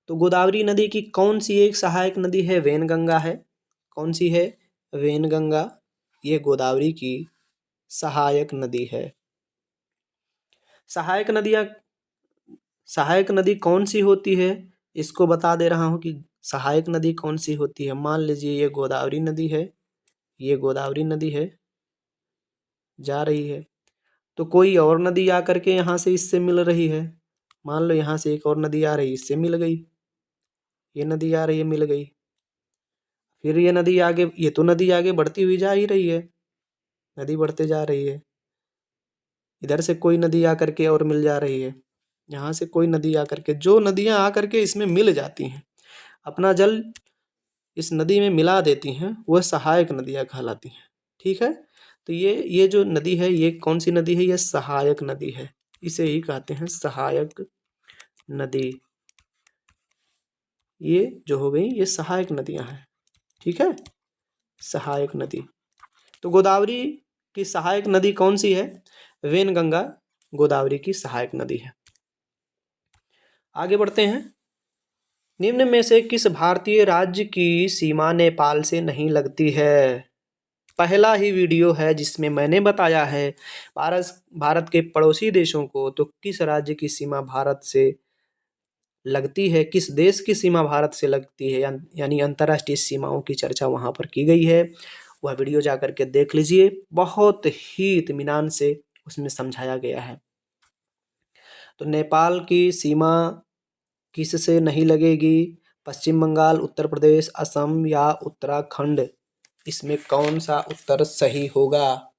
तो गोदावरी नदी की कौन सी एक सहायक नदी है? वैनगंगा है। कौन सी है? वैनगंगा। ये गोदावरी की सहायक नदी है। सहायक नदियाँ, सहायक नदी कौन सी होती है इसको बता दे रहा हूँ कि सहायक नदी कौन सी होती है। मान लीजिए ये गोदावरी नदी है, ये गोदावरी नदी है जा रही है, तो कोई और नदी आ करके यहाँ से इससे मिल रही है। मान लो यहाँ से एक और नदी आ रही, इससे मिल गई। ये नदी आ रही है, मिल गई। फिर ये नदी आगे, ये तो नदी आगे बढ़ती हुई जा ही रही है, नदी बढ़ते जा रही है। इधर से कोई नदी आ करके और मिल जा रही है। यहाँ से कोई नदी आकर के, जो नदियाँ आकर के इसमें मिल जाती हैं, अपना जल इस नदी में मिला देती हैं, वह सहायक नदियाँ कहलाती हैं। ठीक है, तो ये जो नदी है, ये कौन सी नदी है? ये सहायक नदी है, इसे ही कहते हैं सहायक नदी। ये जो हो गई ये सहायक नदियाँ हैं। ठीक है, सहायक नदी। तो गोदावरी की सहायक नदी कौन सी है? वेनगंगा गोदावरी की सहायक नदी है। आगे बढ़ते हैं। निम्न में से किस भारतीय राज्य की सीमा नेपाल से नहीं लगती है? पहला ही वीडियो है जिसमें मैंने बताया है भारत के पड़ोसी देशों को, तो किस राज्य की सीमा भारत से लगती है, किस देश की सीमा भारत से लगती है, यानी अंतर्राष्ट्रीय सीमाओं की चर्चा वहाँ पर की गई है। वह वीडियो जा करके देख लीजिए, बहुत ही इत्मीनान से उसमें समझाया गया है। तो नेपाल की सीमा किससे नहीं लगेगी? पश्चिम बंगाल, उत्तर प्रदेश, असम या उत्तराखंड? इसमें कौन सा उत्तर सही होगा?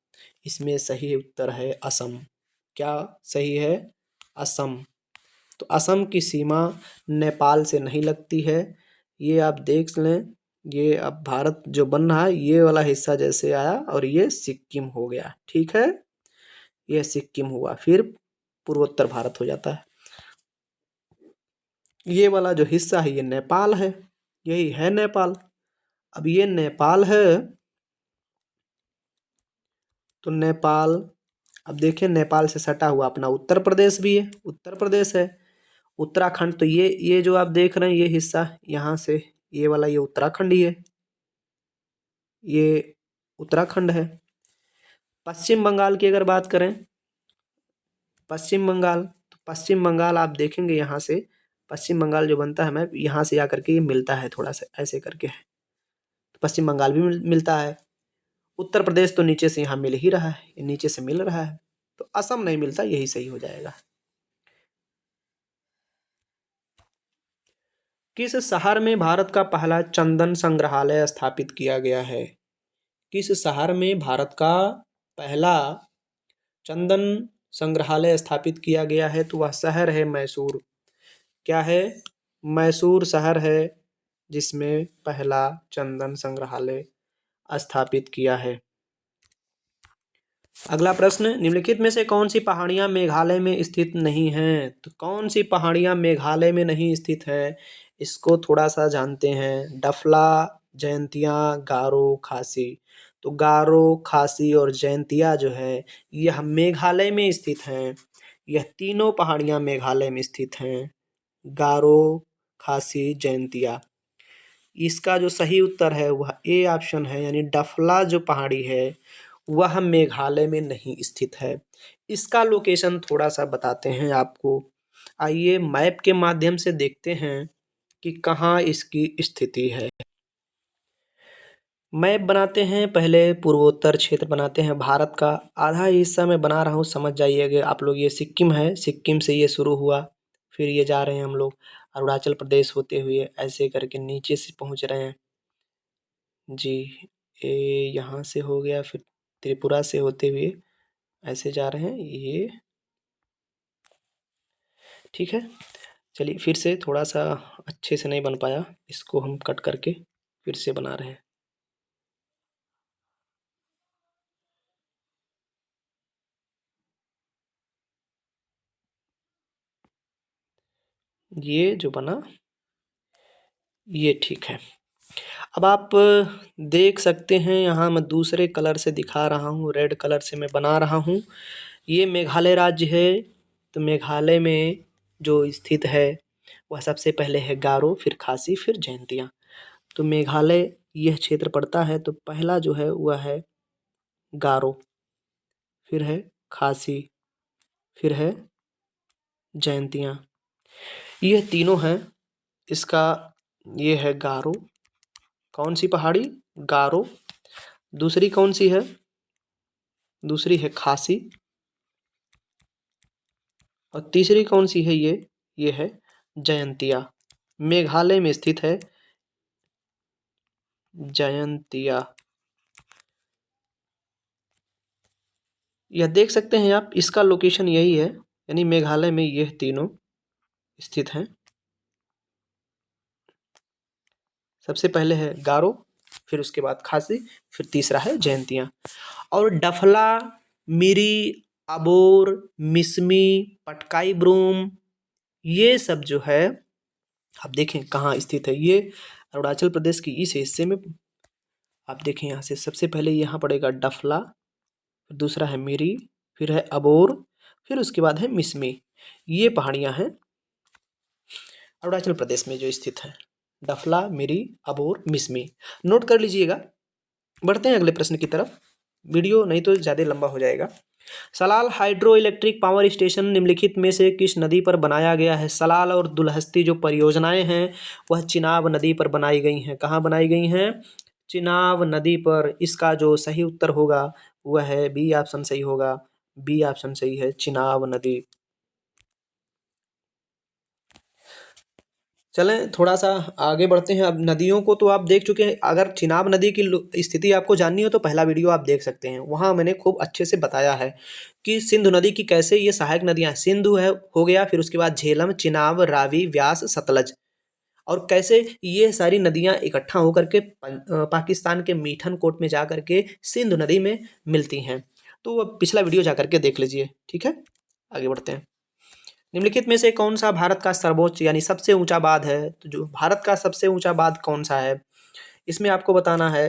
इसमें सही उत्तर है असम। क्या सही है? असम। तो असम की सीमा नेपाल से नहीं लगती है। ये आप देख लें, ये अब भारत जो बन रहा है, ये वाला हिस्सा जैसे आया और ये सिक्किम हो गया। ठीक है, ये सिक्किम हुआ, फिर पूर्वोत्तर भारत हो जाता है। ये वाला जो हिस्सा है ये नेपाल है, यही है नेपाल। अब ये नेपाल है, तो नेपाल, अब देखिए नेपाल से सटा हुआ अपना उत्तर प्रदेश भी है, उत्तर प्रदेश है। उत्तराखंड, तो ये जो आप देख रहे हैं ये हिस्सा, यहाँ से ये वाला ये उत्तराखंड ही है, ये उत्तराखंड है। पश्चिम बंगाल की अगर बात करें, पश्चिम बंगाल, तो पश्चिम बंगाल आप देखेंगे यहाँ से पश्चिम बंगाल जो बनता है मैप, यहाँ से आकर के ये मिलता है, थोड़ा सा ऐसे करके है, तो पश्चिम बंगाल भी मिलता है। उत्तर प्रदेश तो नीचे से यहाँ मिल ही रहा है, ये नीचे से मिल रहा है, तो असम नहीं मिलता, यही सही हो जाएगा। किस शहर में भारत का पहला चंदन संग्रहालय स्थापित किया गया है? किस शहर में भारत का पहला चंदन संग्रहालय स्थापित किया गया है? तो वह शहर है मैसूर। क्या है? मैसूर शहर है जिसमें पहला चंदन संग्रहालय स्थापित किया है। अगला प्रश्न, निम्नलिखित में से कौन सी पहाड़ियां मेघालय में स्थित नहीं हैं? तो कौन सी पहाड़ियां मेघालय में नहीं स्थित हैं, इसको थोड़ा सा जानते हैं। डफला, जयंतिया, गारो, खासी। तो गारो, खासी और जयंतिया जो है यह मेघालय में स्थित हैं। यह तीनों पहाड़ियां मेघालय में स्थित हैं, गारो, खासी, जयंतिया। इसका जो सही उत्तर है वह ए ऑप्शन है, यानी डफला जो पहाड़ी है वह मेघालय में नहीं स्थित है। इसका लोकेशन थोड़ा सा बताते हैं आपको। आइए मैप के माध्यम से देखते हैं कि कहाँ इसकी स्थिति है। मैप बनाते हैं, पहले पूर्वोत्तर क्षेत्र बनाते हैं भारत का। आधा हिस्सा मैं बना रहा हूँ, समझ जाइएगा आप लोग। ये सिक्किम है, सिक्किम से ये शुरू हुआ, फिर ये जा रहे हैं हम लोग अरुणाचल प्रदेश होते हुए, ऐसे करके नीचे से पहुँच रहे हैं जी। ये यहाँ से हो गया, फिर त्रिपुरा से होते हुए ऐसे जा रहे हैं ये। ठीक है, चलिए फिर से, थोड़ा सा अच्छे से नहीं बन पाया, इसको हम कट करके फिर से बना रहे हैं। ये जो बना ये ठीक है। अब आप देख सकते हैं, यहाँ मैं दूसरे कलर से दिखा रहा हूँ, रेड कलर से मैं बना रहा हूँ। ये मेघालय राज्य है, तो मेघालय में जो स्थित है वह सबसे पहले है गारो, फिर खासी, फिर जयंतिया। तो मेघालय यह क्षेत्र पड़ता है, तो पहला जो है वह है गारो, फिर है खासी, फिर है जयंतिया। यह तीनों हैं। इसका ये है गारो, कौन सी पहाड़ी? गारो। दूसरी कौन सी है? दूसरी है खासी। और तीसरी कौन सी है? ये है जयंतिया। मेघालय में स्थित है जयंतिया। यह देख सकते हैं आप, इसका लोकेशन यही है, यानी मेघालय में यह तीनों स्थित हैं। सबसे पहले है गारो, फिर उसके बाद खासी, फिर तीसरा है जयंतिया। और डफला, मिरी, अबोर, मिसमी, पटकाई ब्रूम, ये सब जो है आप देखें कहाँ स्थित है। ये अरुणाचल प्रदेश की इस हिस्से में आप देखें। यहाँ से सबसे पहले यहाँ पड़ेगा डफला, फिर दूसरा है मिरी, फिर है अबोर, फिर उसके बाद है मिसमी। ये पहाड़ियाँ हैं अरुणाचल प्रदेश में जो स्थित है। डफला, मिरी, अबोर, मिसमी, नोट कर लीजिएगा। बढ़ते हैं अगले प्रश्न की तरफ, वीडियो नहीं तो ज़्यादा लंबा हो जाएगा। Salal hydro electric power station निम्नलिखित में से किस नदी पर बनाया गया है? सलाल और दुलहस्ती जो परियोजनाएं हैं वह चिनाब नदी पर बनाई गई हैं। कहाँ बनाई गई हैं? चिनाब नदी पर। इसका जो सही उत्तर होगा वह है बी ऑप्शन सही होगा। बी ऑप्शन सही है, चिनाब नदी। चलें थोड़ा सा आगे बढ़ते हैं। अब नदियों को तो आप देख चुके हैं। अगर चिनाब नदी की स्थिति आपको जाननी हो तो पहला वीडियो आप देख सकते हैं, वहाँ मैंने खूब अच्छे से बताया है कि सिंधु नदी की कैसे ये सहायक नदियाँ हैं। सिंधु है हो गया, फिर उसके बाद झेलम, चिनाब, रावी, व्यास, सतलज, और कैसे ये सारी नदियाँ इकट्ठा होकर के पाकिस्तान के मीठन कोट में जा करके सिंधु नदी में मिलती हैं। तो अब पिछला वीडियो जा करके देख लीजिए, ठीक है। आगे बढ़ते हैं। निम्नलिखित में से कौन सा भारत का सर्वोच्च यानी सबसे ऊंचा बांध है? तो जो भारत का सबसे ऊंचा बांध कौन सा है, इसमें आपको बताना है।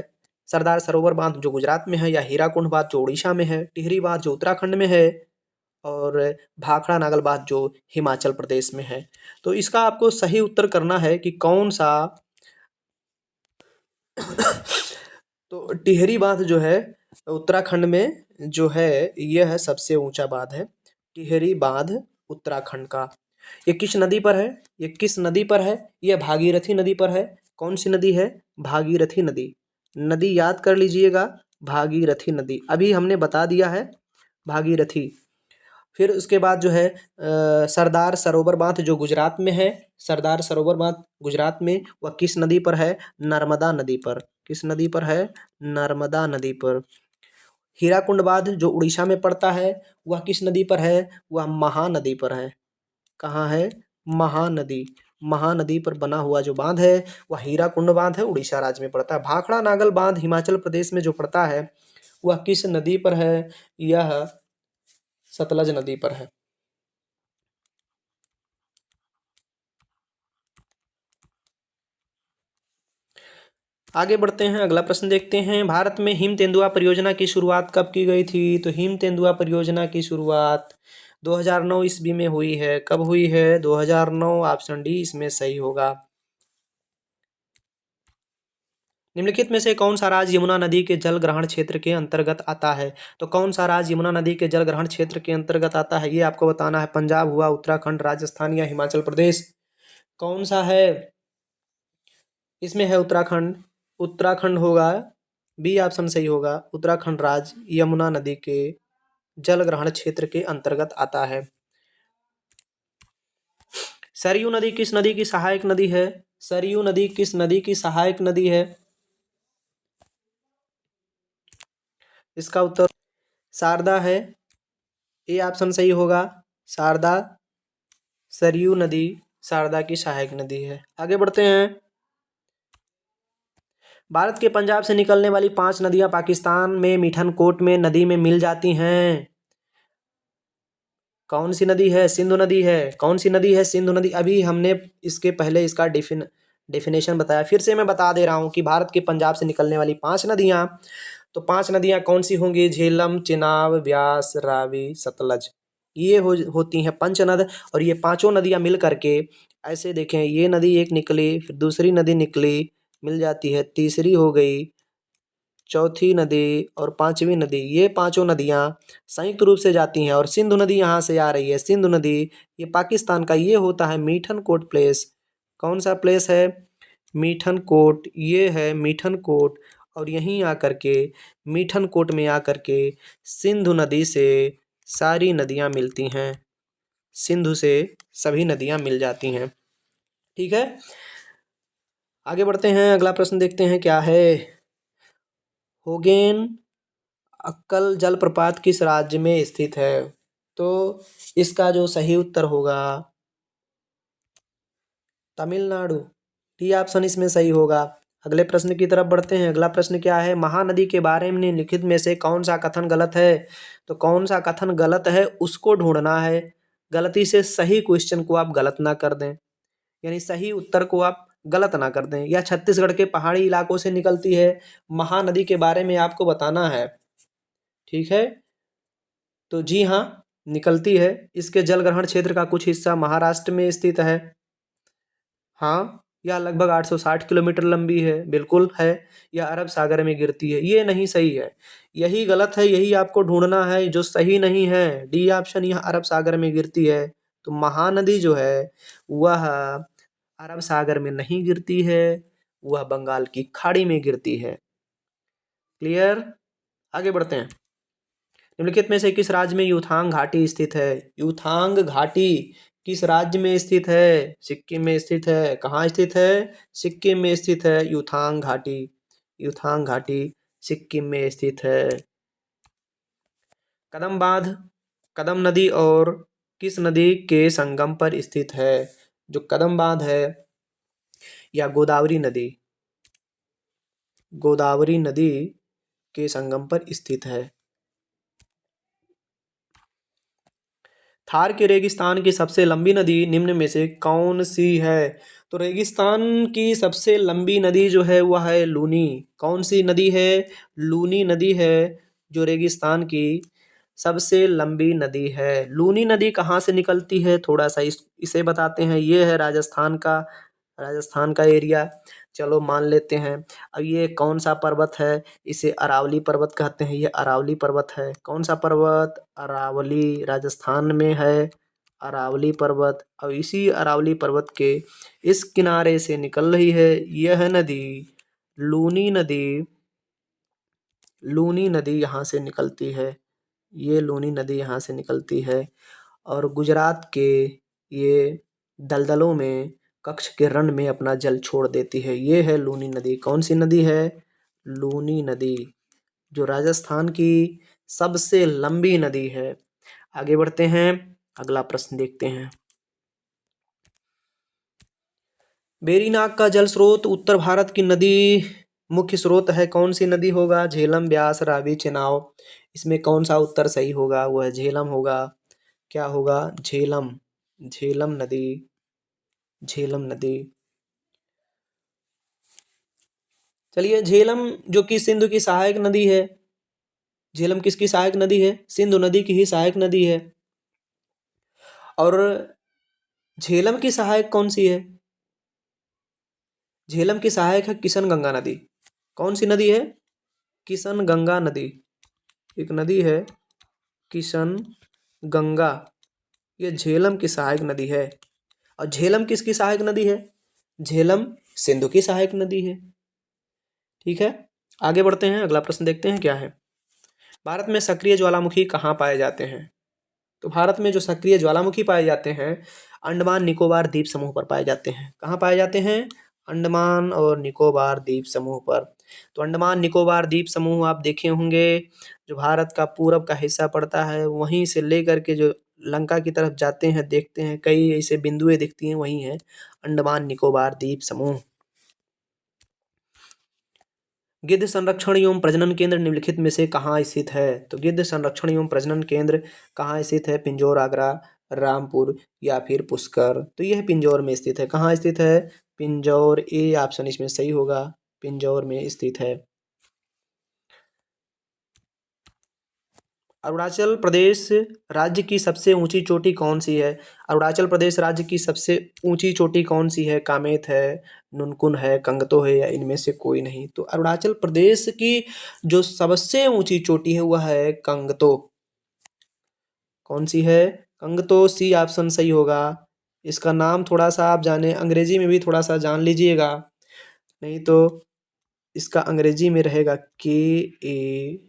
सरदार सरोवर बांध जो गुजरात में है, या हीराकुंड बांध जो उड़ीसा में है, टिहरी बांध जो उत्तराखंड में है, और भाखड़ा नागल बांध जो हिमाचल प्रदेश में है। तो इसका आपको सही उत्तर करना है कि कौन सा। तो टिहरी बांध जो है उत्तराखंड में जो है, यह है सबसे ऊंचा बांध है टिहरी बांध उत्तराखंड का। ये किस नदी पर है? ये किस नदी पर है? यह भागीरथी नदी पर है। कौन सी नदी है? भागीरथी नदी। नदी याद कर लीजिएगा, भागीरथी नदी। अभी हमने बता दिया है भागीरथी। फिर उसके बाद जो है सरदार सरोवर बांध जो गुजरात में है। सरदार सरोवर बांध गुजरात में, वह किस नदी पर है? नर्मदा नदी पर। किस नदी पर है? नर्मदा नदी पर। हीराकुंड बांध जो उड़ीसा में पड़ता है, वह किस नदी पर है? वह महानदी पर है। कहाँ है? महानदी। महानदी पर बना हुआ जो बांध है वह हीराकुंड बांध है, उड़ीसा राज्य में पड़ता है। भाखड़ा नागल बांध हिमाचल प्रदेश में जो पड़ता है वह किस नदी पर है? यह सतलज नदी पर है। आगे बढ़ते हैं, अगला प्रश्न देखते हैं। भारत में हिम तेंदुआ परियोजना की शुरुआत कब की गई थी? तो हिम तेंदुआ परियोजना की शुरुआत 2009 ईस्वी में हुई है। कब हुई है? 2009। ऑप्शन डी इसमें सही होगा। निम्नलिखित में से कौन सा राज्य यमुना नदी के जल ग्रहण क्षेत्र के अंतर्गत आता है? तो कौन सा राज्य यमुना नदी के जल ग्रहण क्षेत्र के अंतर्गत आता है, ये आपको बताना है। पंजाब हुआ, उत्तराखंड, राजस्थान या हिमाचल प्रदेश? कौन सा है? इसमें है उत्तराखंड। उत्तराखंड होगा, बी ऑप्शन सही होगा। उत्तराखंड राज्य यमुना नदी के जल ग्रहण क्षेत्र के अंतर्गत आता है। सरयू नदी किस नदी की सहायक नदी है? सरयू नदी किस नदी की सहायक नदी है? इसका उत्तर शारदा है। ए ऑप्शन सही होगा, शारदा। सरयू नदी शारदा की सहायक नदी है। आगे बढ़ते हैं। भारत के पंजाब से निकलने वाली 5 नदियां पाकिस्तान में मिठनकोट में नदी में मिल जाती हैं। कौन सी नदी है? सिंधु नदी है। कौन सी नदी है? सिंधु नदी। अभी हमने इसके पहले इसका डेफिनेशन बताया, फिर से मैं बता दे रहा हूँ कि भारत के पंजाब से निकलने वाली 5 नदियाँ, तो 5 नदियाँ कौन सी होंगी? झेलम, चिनाब, व्यास, रावी, सतलज। ये होती हैं पंचनद। और ये पांचों नदियाँ मिल करके ऐसे देखें, ये नदी एक निकली, फिर दूसरी नदी निकली, मिल जाती है, तीसरी हो गई, चौथी नदी और पांचवी नदी। ये पांचों नदियाँ संयुक्त रूप से जाती हैं, और सिंधु नदी यहाँ से आ रही है। सिंधु नदी ये पाकिस्तान का, ये होता है मीठन कोट प्लेस। कौन सा प्लेस है? मीठन कोट। ये है मीठन कोट। और यहीं आकर के मीठन कोट में आकर के सिंधु नदी से सारी नदियाँ मिलती हैं। सिंधु से सभी नदियाँ मिल जाती हैं। ठीक है, आगे बढ़ते हैं। अगला प्रश्न देखते हैं क्या है। होगेन अक्कल जलप्रपात किस राज्य में स्थित है? तो इसका जो सही उत्तर होगा तमिलनाडु, डी ऑप्शन इसमें सही होगा। अगले प्रश्न की तरफ बढ़ते हैं। अगला प्रश्न क्या है, महानदी के बारे में निम्नलिखित में से कौन सा कथन गलत है? तो कौन सा कथन गलत है उसको ढूंढना है। गलती से सही क्वेश्चन को आप गलत ना कर दें, यानी सही उत्तर को आप गलत ना कर दें। यह छत्तीसगढ़ के पहाड़ी इलाकों से निकलती है। महानदी के बारे में आपको बताना है, ठीक है। तो जी हाँ, निकलती है। इसके जलग्रहण क्षेत्र का कुछ हिस्सा महाराष्ट्र में स्थित है। हाँ, यह लगभग 860 किलोमीटर लंबी है, बिल्कुल है। यह अरब सागर में गिरती है, ये नहीं सही है, यही गलत है, यही आपको ढूंढना है जो सही नहीं है। डी ऑप्शन, यह अरब सागर में गिरती है। तो महानदी जो है वह अरब सागर में नहीं गिरती है, वह बंगाल की खाड़ी में गिरती है। क्लियर? आगे बढ़ते हैं। निम्नलिखित में से किस राज्य में यूथांग घाटी स्थित है? यूथांग घाटी किस राज्य में स्थित है? सिक्किम में स्थित है। कहाँ स्थित है? सिक्किम में स्थित है यूथांग घाटी। यूथांग घाटी सिक्किम में स्थित है। कदम बांध कदम नदी और किस नदी के संगम पर स्थित है? जो कदम बांध है या गोदावरी नदी, गोदावरी नदी के संगम पर स्थित है। थार के रेगिस्तान की सबसे लंबी नदी निम्न में से कौन सी है? तो रेगिस्तान की सबसे लंबी नदी जो है वह है लूनी। कौन सी नदी है? लूनी नदी है जो रेगिस्तान की सबसे लंबी नदी है। लूनी नदी कहाँ से निकलती है, थोड़ा सा इसे बताते हैं। ये है राजस्थान का एरिया, चलो मान लेते हैं। अब ये कौन सा पर्वत है? इसे अरावली पर्वत कहते हैं। ये अरावली पर्वत है। कौन सा पर्वत? अरावली, राजस्थान में है अरावली पर्वत। और इसी अरावली पर्वत के इस किनारे से निकल रही है यह नदी, लूनी नदी। लूनी नदी यहाँ से निकलती है, ये लूनी नदी यहाँ से निकलती है और गुजरात के ये दलदलों में, कच्छ के रण में अपना जल छोड़ देती है। ये है लूनी नदी। कौन सी नदी है? लूनी नदी, जो राजस्थान की सबसे लंबी नदी है। आगे बढ़ते हैं, अगला प्रश्न देखते हैं। वेरीनाग का जल स्रोत उत्तर भारत की नदी मुख्य स्रोत है। कौन सी नदी होगा? झेलम, ब्यास, रावी, चेनाब। इसमें कौन सा उत्तर सही होगा? वह झेलम होगा। क्या होगा? झेलम, झेलम नदी, झेलम नदी। चलिए, झेलम जो कि सिंधु की सहायक नदी है। झेलम किसकी सहायक नदी है? सिंधु नदी की ही सहायक नदी है। और झेलम की सहायक कौन सी है? झेलम की सहायक है किशन गंगा नदी। कौन सी नदी है? किशन गंगा नदी। एक नदी है किशन गंगा, ये झेलम की सहायक नदी है। और झेलम किसकी सहायक नदी है? झेलम सिंधु की सहायक नदी है। ठीक है, आगे बढ़ते हैं। अगला प्रश्न देखते हैं क्या है। भारत में सक्रिय ज्वालामुखी कहाँ पाए जाते हैं? तो भारत में जो सक्रिय ज्वालामुखी पाए जाते हैं अंडमान निकोबार द्वीप समूह पर पाए जाते हैं। कहाँ पाए जाते हैं? अंडमान और निकोबार द्वीप समूह पर। तो अंडमान निकोबार द्वीप समूह आप देखे होंगे, जो भारत का पूरब का हिस्सा पड़ता है, वहीं से लेकर के जो लंका की तरफ जाते हैं, देखते हैं कई ऐसे बिंदुएं दिखती हैं, वही है अंडमान निकोबार द्वीप समूह। गिद्ध संरक्षण एवं प्रजनन केंद्र निम्नलिखित में से कहाँ स्थित है? तो गिद्ध संरक्षण एवं प्रजनन केंद्र कहाँ स्थित है? पिंजौर, आगरा, रामपुर या फिर पुष्कर। तो यह पिंजौर में स्थित है। कहाँ स्थित है? पिंजौर, ए ऑप्शन इसमें सही होगा, पिंजौर में स्थित है। अरुणाचल प्रदेश राज्य की सबसे ऊंची चोटी कौन सी है? अरुणाचल प्रदेश राज्य की सबसे ऊंची चोटी कौन सी है? कामेत है, नुनकुन है, कंगतो है या इनमें से कोई नहीं? तो अरुणाचल प्रदेश की जो सबसे ऊंची चोटी है वह है कंगतो। कौन सी है? कंगतो, सी ऑप्शन सही होगा। इसका नाम थोड़ा सा आप जाने, अंग्रेजी में भी थोड़ा सा जान लीजिएगा, नहीं तो इसका अंग्रेजी में रहेगा KANGITO।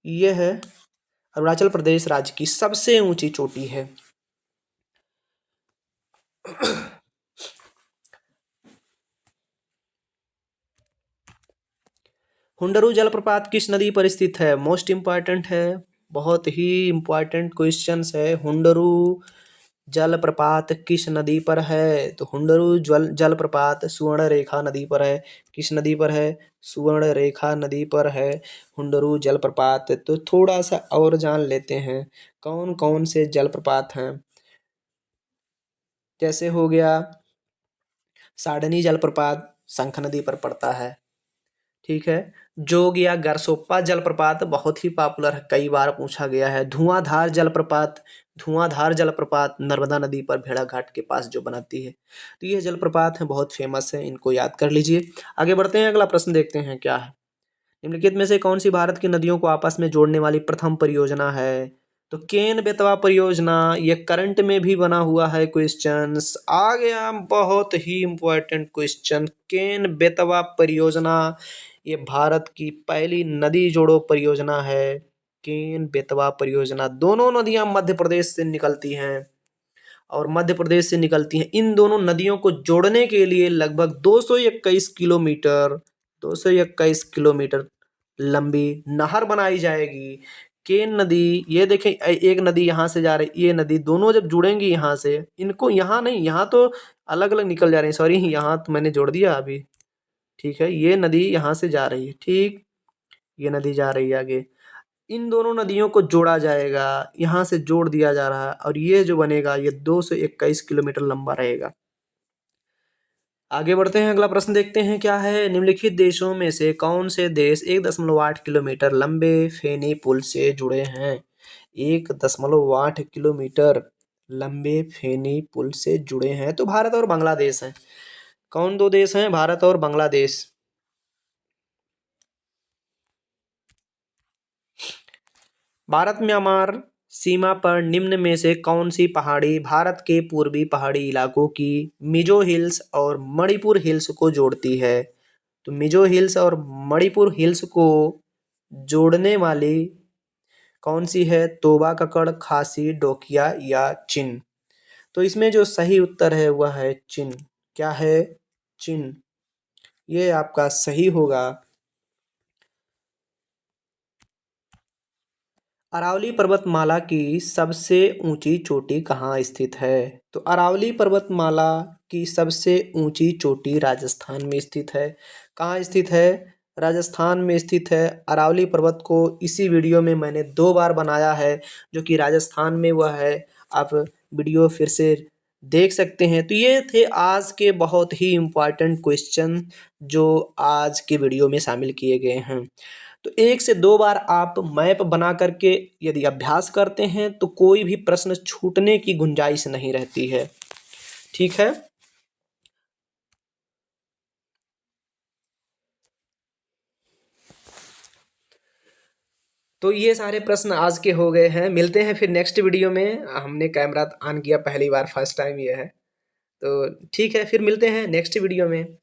यह है अरुणाचल प्रदेश राज्य की सबसे ऊंची चोटी है। हुंडरू जलप्रपात किस नदी पर स्थित है? मोस्ट इंपॉर्टेंट है, बहुत ही इम्पोर्टेंट क्वेश्चंस है। हुंडरू जलप्रपात किस नदी पर है? तो हुंडरू जलप्रपात सुवर्णरेखा नदी पर है। किस नदी पर है? सुवर्णरेखा नदी पर है हुंडरू जलप्रपात। तो थोड़ा सा और जान लेते हैं कौन कौन से जलप्रपात हैं। जैसे हो गया साडनी जलप्रपात शंख नदी पर पड़ता है। ठीक है। जोग या गरसोप्पा जलप्रपात बहुत ही पॉपुलर है, कई बार पूछा गया है। धुआंधार जलप्रपात नर्मदा नदी पर भेड़ाघाट के पास जो बनाती है। तो ये जलप्रपात हैं, बहुत फेमस है, इनको याद कर लीजिए। आगे बढ़ते हैं, अगला प्रश्न देखते हैं क्या है। निम्नलिखित में से कौन सी भारत की नदियों को आपस में जोड़ने वाली प्रथम परियोजना है? तो केन बेतवा परियोजना, ये करंट में भी बना हुआ है क्वेश्चंस। आ गया बहुत ही इंपॉर्टेंट क्वेश्चन, केन बेतवा परियोजना ये भारत की पहली नदी जोड़ो परियोजना है। केन बेतवा परियोजना, दोनों नदियां मध्य प्रदेश से निकलती हैं और मध्य प्रदेश से निकलती हैं। इन दोनों नदियों को जोड़ने के लिए लगभग 221 किलोमीटर 221 किलोमीटर लंबी नहर बनाई जाएगी। केन नदी, ये देखें एक नदी यहाँ से जा रही, ये नदी दोनों जब जुड़ेंगी यहाँ से, इनको यहाँ नहीं, यहाँ तो अलग अलग निकल जा रही है, सॉरी यहाँ तो मैंने जोड़ दिया अभी। ठीक है, ये नदी यहाँ से जा रही है, ठीक, ये नदी जा रही है आगे। इन दोनों नदियों को जोड़ा जाएगा, यहाँ से जोड़ दिया जा रहा है और ये जो बनेगा ये 221 किलोमीटर लंबा रहेगा। आगे बढ़ते हैं, अगला प्रश्न देखते हैं क्या है। निम्नलिखित देशों में से कौन से देश 1.8 किलोमीटर लंबे फेनी पुल से जुड़े हैं? 1.8 किलोमीटर लंबे फेनी पुल से जुड़े हैं। तो भारत और बांग्लादेश हैं। कौन दो देश हैं? भारत और बांग्लादेश। भारत म्यांमार सीमा पर निम्न में से कौन सी पहाड़ी भारत के पूर्वी पहाड़ी इलाकों की मिजो हिल्स और मणिपुर हिल्स को जोड़ती है? तो मिजो हिल्स और मणिपुर हिल्स को जोड़ने वाली कौन सी है? तोबा ककड़, खासी, डोकिया या चिन? तो इसमें जो सही उत्तर है वह है चिन। क्या है? चिन, ये आपका सही होगा। अरावली पर्वतमाला की सबसे ऊंची चोटी कहाँ स्थित है? तो अरावली पर्वतमाला की सबसे ऊंची चोटी राजस्थान में स्थित है। कहाँ स्थित है? राजस्थान में स्थित है। अरावली पर्वत को इसी वीडियो में मैंने 2 बार बनाया है, जो कि राजस्थान में वह है। आप वीडियो फिर से देख सकते हैं। तो ये थे आज के बहुत ही इम्पॉर्टेंट क्वेश्चन जो आज के वीडियो में शामिल किए गए हैं। तो 1 से 2 बार आप मैप बना करके यदि अभ्यास करते हैं तो कोई भी प्रश्न छूटने की गुंजाइश नहीं रहती है। ठीक है। तो ये सारे प्रश्न आज के हो गए हैं। मिलते हैं फिर नेक्स्ट वीडियो में। हमने कैमरा ऑन किया पहली बार, फर्स्ट टाइम ये है। तो ठीक है, फिर मिलते हैं नेक्स्ट वीडियो में।